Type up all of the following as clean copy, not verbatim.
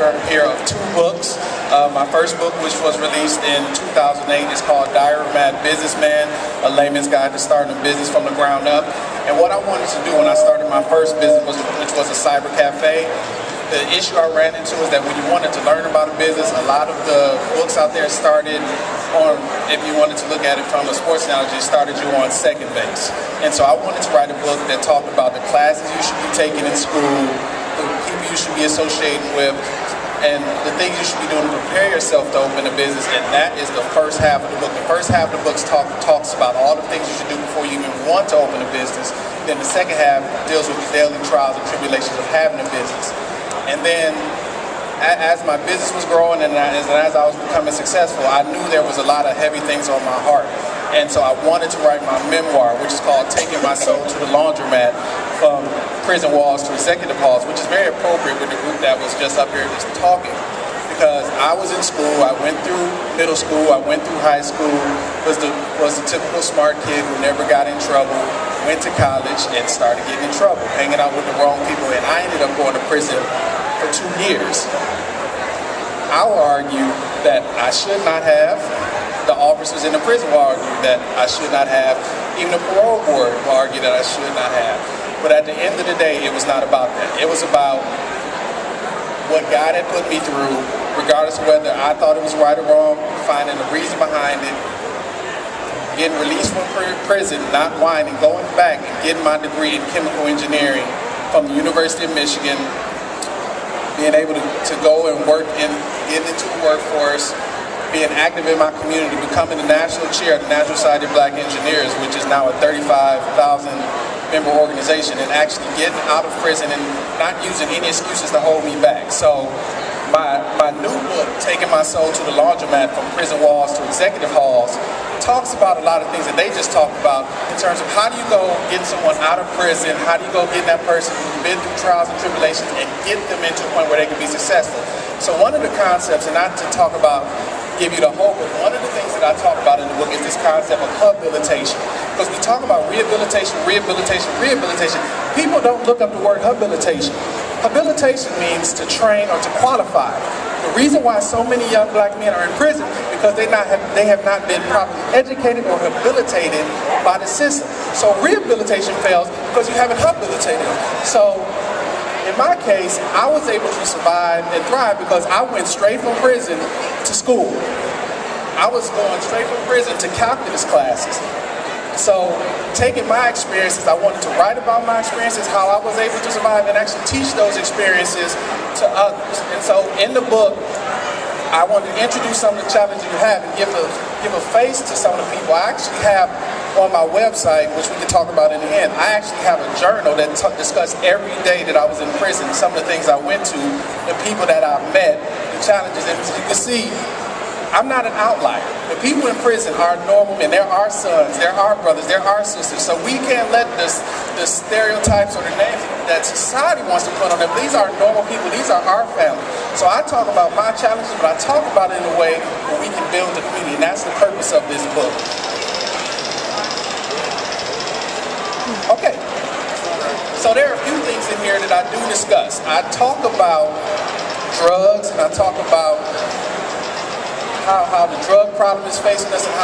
author here of 2 books. My first book, which was released in 2008, is called Diary of a Mad Businessman, a layman's guide to starting a business from the ground up. And what I wanted to do when I started my first business, which was a cyber cafe, the issue I ran into is that when you wanted to learn about a business, a lot of the books out there started on, if you wanted to look at it from a sports analogy, started you on second base. And so I wanted to write a book that talked about the classes you should be taking in school, the people you should be associating with, and the things you should be doing to prepare yourself to open a business. And that is the first half of the book. The first half of the book talks about all the things you should do before you even want to open a business. Then the second half deals with the daily trials and tribulations of having a business. And then, as my business was growing and as I was becoming successful, I knew there was a lot of heavy things on my heart. And so I wanted to write my memoir, which is called Taking My Soul to the Laundromat, From Prison Walls to Executive Halls, which is very appropriate with the group that was just up here just talking. Because I was in school, I went through middle school, I went through high school, was the typical smart kid who never got in trouble, went to college and started getting in trouble, hanging out with the wrong people, and I ended up going to prison for 2 years. I will argue that I should not have. The officers in the prison will argue that I should not have. Even the parole board will argue that I should not have. But at the end of the day, it was not about that. It was about what God had put me through, regardless of whether I thought it was right or wrong, finding the reason behind it, getting released from prison, not whining, going back and getting my degree in chemical engineering from the University of Michigan, being able to go and work and get into the workforce, being active in my community, becoming the national chair of the National Society of Black Engineers, which is now a 35,000 member organization, and actually getting out of prison and not using any excuses to hold me back. So my new book, Taking My Soul to the Laundromat, From Prison Walls to Executive Halls, talks about a lot of things that they just talked about in terms of how do you go get someone out of prison, how do you go get that person who's been through trials and tribulations and get them into a point where they can be successful. So one of the concepts, and not to talk about, give you the whole book, one of the things that I talk about in the book is this concept of habilitation. Because we talk about rehabilitation, rehabilitation, rehabilitation. People don't look up the word habilitation. Habilitation means to train or to qualify. The reason why so many young black men are in prison because they have not been properly educated or habilitated by the system. So rehabilitation fails because you haven't habilitated them. So in my case, I was able to survive and thrive because I went straight from prison to school. I was going straight from prison to calculus classes. So, taking my experiences, I wanted to write about my experiences, how I was able to survive, and actually teach those experiences to others. And so, in the book, I wanted to introduce some of the challenges you have and give a face to some of the people. I actually have on my website, which we can talk about in the end, I actually have a journal that discussed every day that I was in prison, some of the things I went to, the people that I met, the challenges. And as you can see, I'm not an outlier. The people in prison are normal men. They're our sons, they're our brothers, they're our sisters. So we can't let the stereotypes or the names that society wants to put on them. These are normal people. These are our family. So I talk about my challenges, but I talk about it in a way where we can build a community. And that's the purpose of this book. Okay. So there are a few things in here that I do discuss. I talk about drugs, and I talk about how the drug problem is facing us and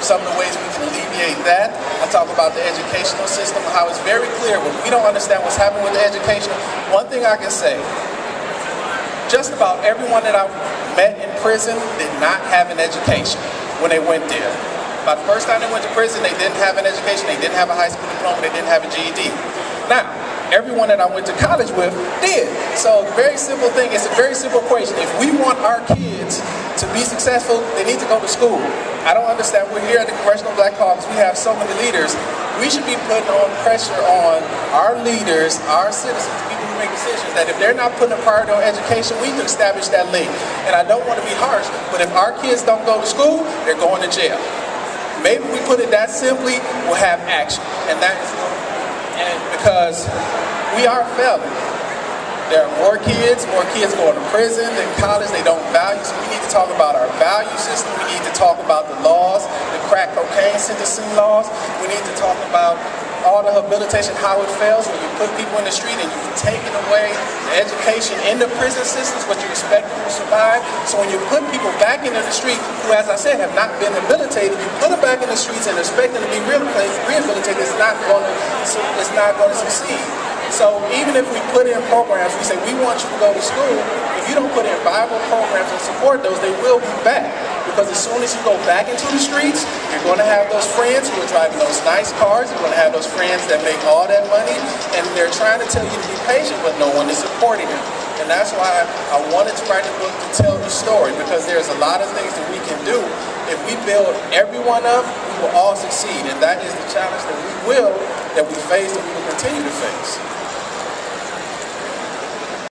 some of the ways we can alleviate that. I talk about the educational system, how it's very clear when we don't understand what's happening with the education. One thing I can say, just about everyone that I've met in prison did not have an education when they went there. About the first time they went to prison, they didn't have an education, they didn't have a high school diploma, they didn't have a GED. Now, everyone that I went to college with did. So, very simple thing, it's a very simple equation. If we want our kids to be successful, they need to go to school. I don't understand, we're here at the Congressional Black Caucus, we have so many leaders. We should be putting on pressure on our leaders, our citizens, people who make decisions, that if they're not putting a priority on education, we need to establish that link. And I don't want to be harsh, but if our kids don't go to school, they're going to jail. Maybe we put it that simply, we'll have action. And because we are failing. There are more kids going to prison than college. They don't value. So we need to talk about our value system. We need to talk about the laws, the crack cocaine sentencing laws. We need to talk about all the rehabilitation, how it fails when you put people in the street and you've taken away the education in the prison systems, what you expect them to survive. So when you put people back into the street who, as I said, have not been rehabilitated, you put them back in the streets and expect them to be rehabilitated, it's not going to succeed. So even if we put in programs, we say we want you to go to school, if you don't put in viable programs and support those, they will be back. Because as soon as you go back into the streets, you're going to have those friends who are driving those nice cars, you're going to have those friends that make all that money, and they're trying to tell you to be patient, but no one is supporting them. And that's why I wanted to write a book to tell the story, because there's a lot of things that we can do. If we build everyone up, we will all succeed, and that is the challenge that we face and we will continue to face.